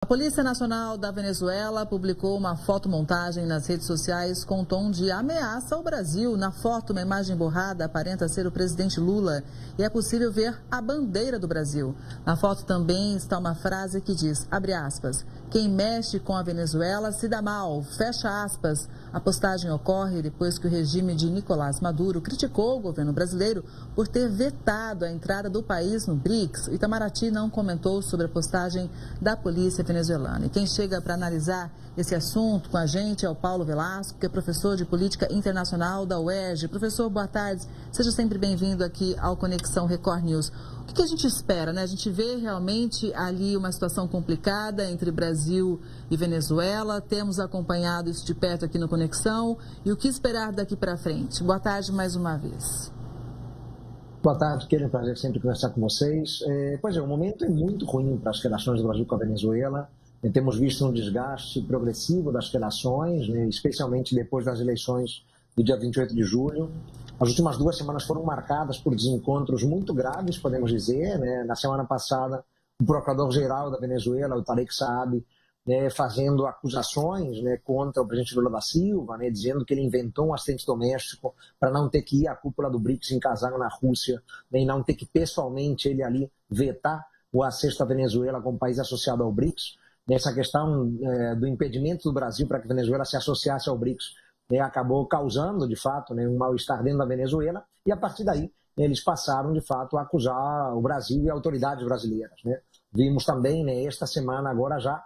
A Polícia Nacional da Venezuela publicou uma fotomontagem nas redes sociais com tom de ameaça ao Brasil. Na foto, uma imagem borrada aparenta ser o presidente Lula e é possível ver a bandeira do Brasil. Na foto também está uma frase que diz, abre aspas, quem mexe com a Venezuela se dá mal, fecha aspas. A postagem ocorre depois que o regime de Nicolás Maduro criticou o governo brasileiro por ter vetado a entrada do país no BRICS. Itamaraty não comentou sobre a postagem da polícia venezuelana. E quem chega para analisar esse assunto com a gente é o Paulo Velasco, que é professor de Política Internacional da UERJ. Professor, boa tarde. Seja sempre bem-vindo aqui ao Conexão Record News. O que a gente espera, né? A gente vê realmente ali uma situação complicada entre Brasil e Venezuela. Temos acompanhado isso de perto aqui no Conexão. E o que esperar daqui para frente? Boa tarde mais uma vez. Boa tarde, quero um prazer sempre conversar com vocês. Pois é, o momento é muito ruim para as relações do Brasil com a Venezuela. Temos visto um desgaste progressivo das relações, né, especialmente depois das eleições do dia 28 de julho. As últimas 2 semanas foram marcadas por desencontros muito graves, podemos dizer, né? Na semana passada, o procurador-geral da Venezuela, o Tarek Saab, né, fazendo acusações, né, contra o presidente Lula da Silva, né, dizendo que ele inventou um acidente doméstico para não ter que ir à cúpula do BRICS em Kazan, na Rússia, né, e não ter que pessoalmente ele ali vetar o acesso à Venezuela como país associado ao BRICS. Nessa questão do impedimento do Brasil para que a Venezuela se associasse ao BRICS, né, acabou causando, de fato, né, um mal-estar dentro da Venezuela, e a partir daí eles passaram, de fato, a acusar o Brasil e autoridades brasileiras. Né. Vimos também, né, esta semana agora já,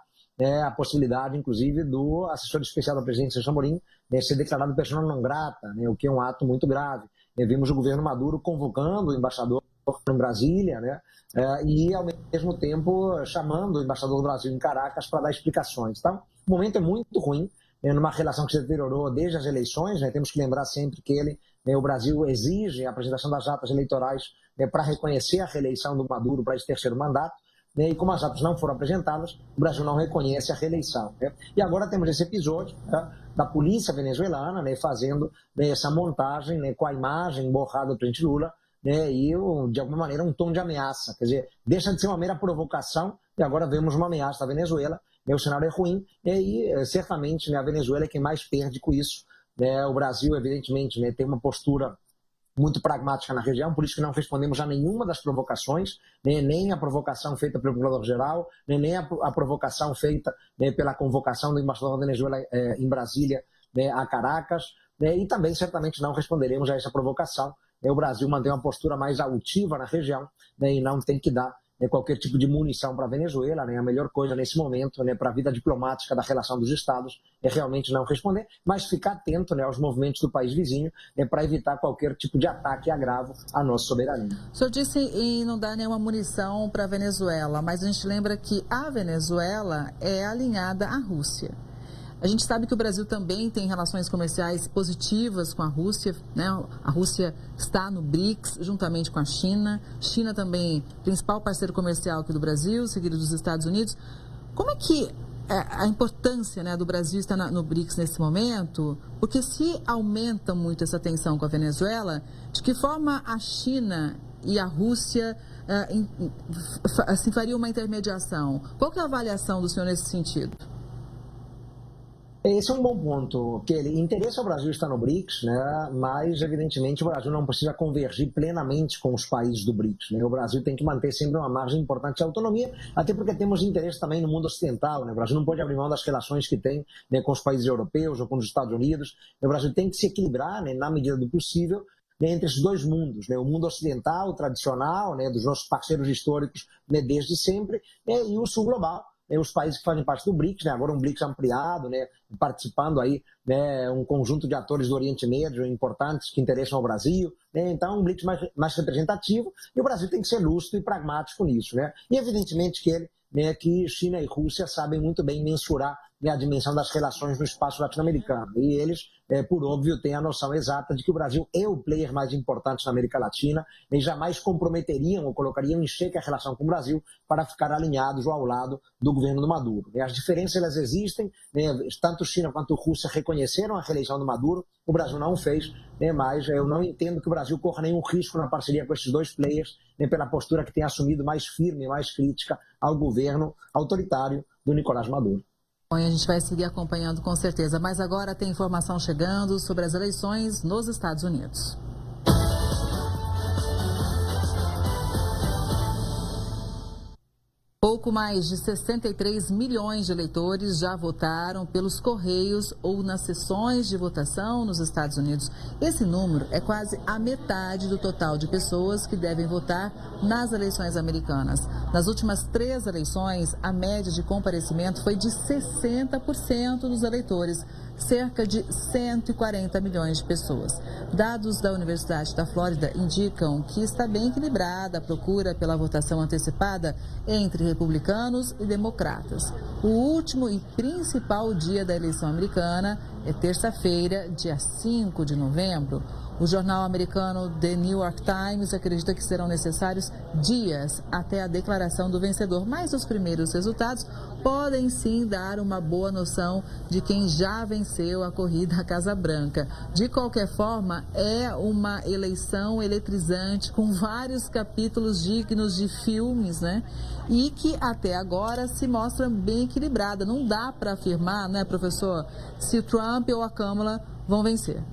a possibilidade, inclusive, do assessor especial da presidência, Celso Amorim, ser declarado persona não grata, né, o que é um ato muito grave. Vimos o governo Maduro convocando o embaixador em Brasília, né, e, ao mesmo tempo, chamando o embaixador do Brasil em Caracas para dar explicações. Então, o momento é muito ruim, numa relação que se deteriorou desde as eleições. Né, temos que lembrar sempre que o Brasil exige a apresentação das atas eleitorais, para reconhecer a reeleição do Maduro para esse terceiro mandato. E como as atas não foram apresentadas, o Brasil não reconhece a reeleição. Né? E agora temos esse episódio, né, da polícia venezuelana, né, fazendo, né, essa montagem, né, com a imagem borrada do presidente Lula, né, e, de alguma maneira, um tom de ameaça. Quer dizer, deixa de ser uma mera provocação e agora vemos uma ameaça da Venezuela. Né, o cenário é ruim e certamente, né, a Venezuela é quem mais perde com isso. Né? O Brasil, evidentemente, né, tem uma postura muito pragmática na região, por isso que não respondemos a nenhuma das provocações, né, nem a provocação feita pelo procurador-geral, nem a provocação feita, né, pela convocação do embaixador da Venezuela em Brasília, né, a Caracas, né, e também certamente não responderemos a essa provocação. O Brasil mantém uma postura mais altiva na região, né, e não tem que dar, né, qualquer tipo de munição para a Venezuela. Né, a melhor coisa nesse momento, né, para a vida diplomática da relação dos Estados é realmente não responder, mas ficar atento, né, aos movimentos do país vizinho, né, para evitar qualquer tipo de ataque e agravo à nossa soberania. O senhor disse em não dar nenhuma munição para a Venezuela, mas a gente lembra que a Venezuela é alinhada à Rússia. A gente sabe que o Brasil também tem relações comerciais positivas com a Rússia, né? A Rússia está no BRICS juntamente com a China. China também, principal parceiro comercial aqui do Brasil, seguido dos Estados Unidos. Como é que a importância, né, do Brasil estar no BRICS nesse momento? Porque se aumenta muito essa tensão com a Venezuela, de que forma a China e a Rússia assim, fariam uma intermediação? Qual que é a avaliação do senhor nesse sentido? Esse é um bom ponto, que interesse ao Brasil está no BRICS, né, mas evidentemente o Brasil não precisa convergir plenamente com os países do BRICS. Né, o Brasil tem que manter sempre uma margem importante de autonomia, até porque temos interesse também no mundo ocidental. Né, o Brasil não pode abrir mão das relações que tem, né, com os países europeus ou com os Estados Unidos. O Brasil tem que se equilibrar, né, na medida do possível, né, entre esses dois mundos, né, o mundo ocidental, tradicional, né, dos nossos parceiros históricos, né, desde sempre, né, e o sul global. Os países que fazem parte do BRICS, né, agora um BRICS ampliado, né, participando aí, né, um conjunto de atores do Oriente Médio importantes que interessam ao Brasil, né, então um BRICS mais representativo, e o Brasil tem que ser lúcido e pragmático nisso. Né, e evidentemente que China e Rússia sabem muito bem mensurar a dimensão das relações no espaço latino-americano. E eles, por óbvio, têm a noção exata de que o Brasil é o player mais importante na América Latina e jamais comprometeriam ou colocariam em xeque a relação com o Brasil para ficar alinhados ou ao lado do governo do Maduro. As diferenças elas existem, tanto China quanto Rússia reconheceram a reeleição do Maduro, o Brasil não o fez, mas eu não entendo que o Brasil corra nenhum risco na parceria com esses dois players, pela postura que tem assumido mais firme, mais crítica ao governo autoritário do Nicolás Maduro. Bom, a gente vai seguir acompanhando com certeza, mas agora tem informação chegando sobre as eleições nos Estados Unidos. Pouco mais de 63 milhões de eleitores já votaram pelos correios ou nas sessões de votação nos Estados Unidos. Esse número é quase a metade do total de pessoas que devem votar nas eleições americanas. Nas últimas 3 eleições, a média de comparecimento foi de 60% dos eleitores, cerca de 140 milhões de pessoas. Dados da Universidade da Flórida indicam que está bem equilibrada a procura pela votação antecipada entre republicanos e democratas. O último e principal dia da eleição americana é terça-feira, dia 5 de novembro. O jornal americano The New York Times acredita que serão necessários dias até a declaração do vencedor, mas os primeiros resultados podem sim dar uma boa noção de quem já venceu a corrida à Casa Branca. De qualquer forma, é uma eleição eletrizante com vários capítulos dignos de filmes, né? E que até agora se mostra bem equilibrada. Não dá para afirmar, né, professor, se o Trump ou a Câmara vão vencer.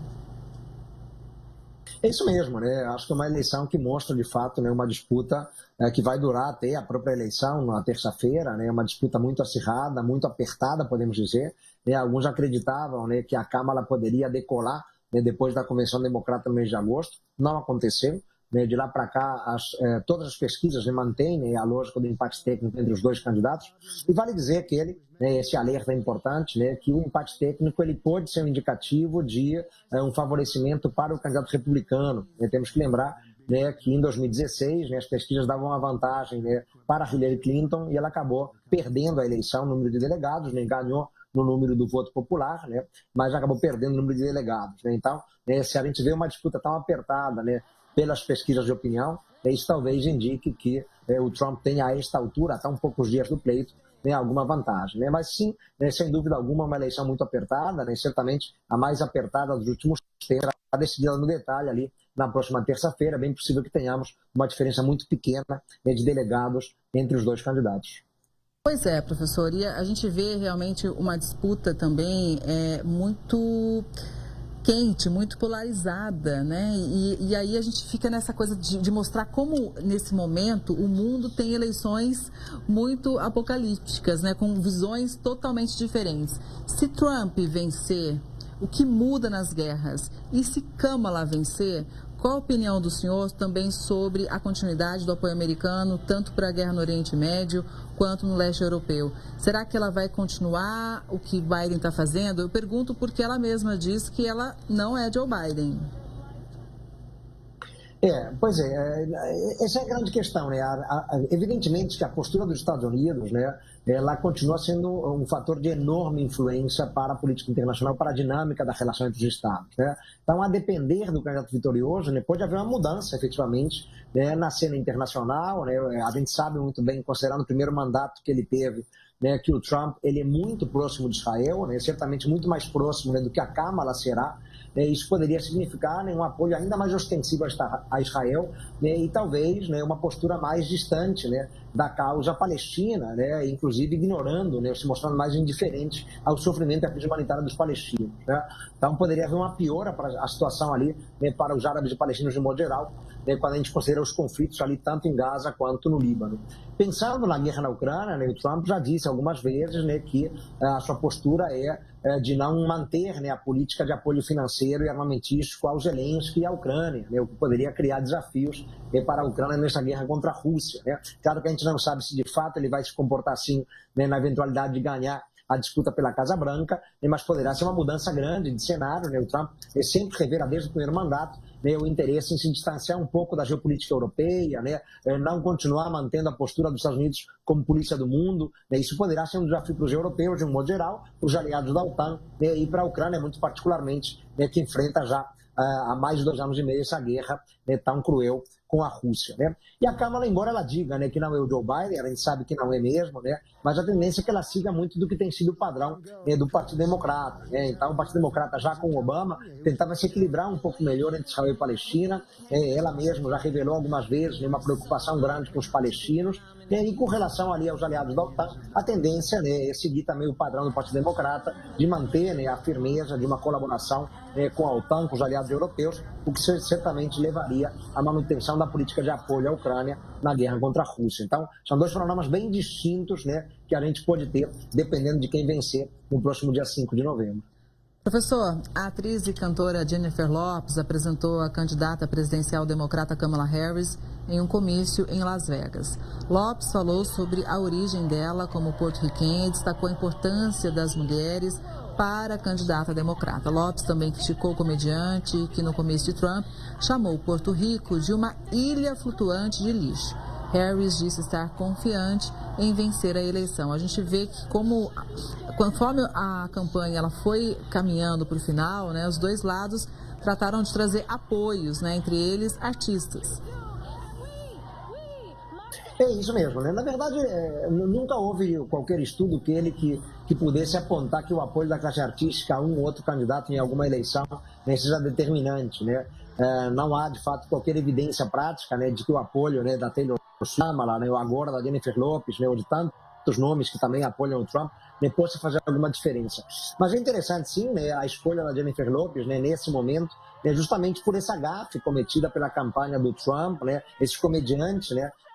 É isso mesmo, né? Acho que é uma eleição que mostra, de fato, né, uma disputa que vai durar até a própria eleição, na terça-feira, né? Uma disputa muito acirrada, muito apertada, podemos dizer. Né? Alguns acreditavam, né, que a Câmara poderia decolar, né, depois da Convenção Democrata no mês de agosto. Não aconteceu. Né? De lá para cá, todas as pesquisas, né, mantêm, né, a lógica do empate técnico entre os dois candidatos. E vale dizer que esse alerta é importante, né, que o empate técnico ele pode ser um indicativo de um favorecimento para o candidato republicano. Né? Temos que lembrar, né, que em 2016, né, as pesquisas davam uma vantagem, né, para Hillary Clinton e ela acabou perdendo a eleição no número de delegados, né, ganhou no número do voto popular, né, mas acabou perdendo o número de delegados. Né? Então, né, se a gente vê uma disputa tão apertada, né, pelas pesquisas de opinião, isso talvez indique que o Trump tenha a esta altura, até um poucos dias do pleito, né, alguma vantagem. Né? Mas sim, né, sem dúvida alguma, uma eleição muito apertada, né, certamente a mais apertada dos últimos tempos, será decidida no detalhe ali na próxima terça-feira. Bem possível que tenhamos uma diferença muito pequena, né, de delegados entre os dois candidatos. Pois é, professor, e a gente vê realmente uma disputa também muito quente, muito polarizada, né? E aí a gente fica nessa coisa de mostrar como, nesse momento, o mundo tem eleições muito apocalípticas, né? Com visões totalmente diferentes. Se Trump vencer, o que muda nas guerras? E se Kamala vencer, qual a opinião do senhor também sobre a continuidade do apoio americano, tanto para a guerra no Oriente Médio quanto no leste europeu? Será que ela vai continuar o que Biden está fazendo? Eu pergunto porque ela mesma diz que ela não é Joe Biden. Pois é, essa é a grande questão, né? Evidentemente que a postura dos Estados Unidos, né, ela continua sendo um fator de enorme influência para a política internacional, para a dinâmica da relação entre os Estados, né? Então, a depender do candidato vitorioso, né, pode haver uma mudança, efetivamente, né, na cena internacional, né? A gente sabe muito bem, considerando o primeiro mandato que ele teve, né, que o Trump ele é muito próximo de Israel, né, certamente muito mais próximo, né, do que a Câmara será. Isso poderia significar, né, um apoio ainda mais ostensivo a Israel, né, e talvez, né, uma postura mais distante, né, da causa palestina, né, inclusive ignorando, né, se mostrando mais indiferente ao sofrimento e à crise humanitária dos palestinos. Né? Então poderia haver uma piora para a situação ali, né, para os árabes e palestinos de modo geral, né, quando a gente considera os conflitos ali tanto em Gaza quanto no Líbano. Pensando na guerra na Ucrânia, né, o Trump já disse algumas vezes, né, que a sua postura é de não manter, né, a política de apoio financeiro e armamentístico ao Zelensky e à Ucrânia, né, o que poderia criar desafios para a Ucrânia nessa guerra contra a Rússia. Né? Claro que a gente não sabe se de fato ele vai se comportar assim, né, na eventualidade de ganhar a disputa pela Casa Branca, mas poderá ser uma mudança grande de cenário. O Trump sempre revela desde o primeiro mandato o interesse em se distanciar um pouco da geopolítica europeia, não continuar mantendo a postura dos Estados Unidos como polícia do mundo. Isso poderá ser um desafio para os europeus, de um modo geral, para os aliados da OTAN e para a Ucrânia, muito particularmente, que enfrenta já há mais de 2 anos e meio essa guerra tão cruel com a Rússia. E a Câmara, embora ela diga que não é o Joe Biden, a gente sabe que não é mesmo, mas a tendência é que ela siga muito do que tem sido o padrão do Partido Democrata. Então, o Partido Democrata, já com o Obama, tentava se equilibrar um pouco melhor entre Israel e Palestina. Ela mesma já revelou algumas vezes uma preocupação grande com os palestinos. E com relação ali aos aliados da OTAN, a tendência é seguir também o padrão do Partido Democrata de manter a firmeza de uma colaboração com a OTAN, com os aliados europeus, o que certamente levaria à manutenção da política de apoio à Ucrânia na guerra contra a Rússia. Então, são 2 panoramas bem distintos que a gente pode ter, dependendo de quem vencer no próximo dia 5 de novembro. Professor, a atriz e cantora Jennifer Lopez apresentou a candidata presidencial democrata Kamala Harris em um comício em Las Vegas. Lopez falou sobre a origem dela como porto-riquenha e destacou a importância das mulheres para a candidata democrata. Lopez também criticou o comediante que, no comício de Trump, chamou Porto Rico de uma ilha flutuante de lixo. Harris disse estar confiante em vencer a eleição. A gente vê que conforme a campanha ela foi caminhando para o final, os dois lados trataram de trazer apoios, entre eles artistas. É isso mesmo, Na verdade, nunca houve qualquer estudo que pudesse apontar que o apoio da classe artística a um ou outro candidato em alguma eleição seja determinante, Não há, de fato, qualquer evidência prática de que o apoio da Taylor Swift, ou agora da Jennifer Lopez, ou de tantos nomes que também apoiam o Trump, possa fazer alguma diferença. Mas é interessante, sim, a escolha da Jennifer Lopez, nesse momento, justamente por essa gafe cometida pela campanha do Trump, esses comediantes,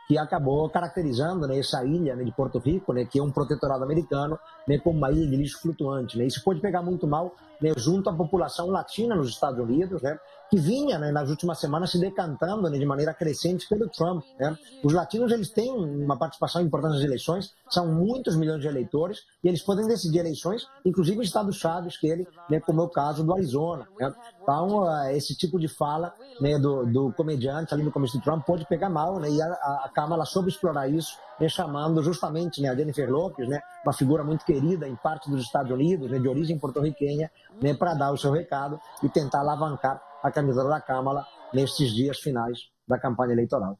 que acabou caracterizando essa ilha de Porto Rico, que é um protetorado americano, como uma ilha de lixo flutuante. Isso pode pegar muito mal junto à população latina nos Estados Unidos, que vinha nas últimas semanas se decantando de maneira crescente pelo Trump. Os latinos eles têm uma participação importante nas eleições, são muitos milhões de eleitores, e eles podem decidir eleições, inclusive em estados-chave, como é o caso do Arizona. Então, esse tipo de fala do comediante ali no começo do Trump pode pegar mal, e a Câmara soube explorar isso, chamando justamente a Jennifer Lopez, uma figura muito querida em parte dos Estados Unidos, de origem porto-riquenha, para dar o seu recado e tentar alavancar a candidatura da Câmara nesses dias finais da campanha eleitoral.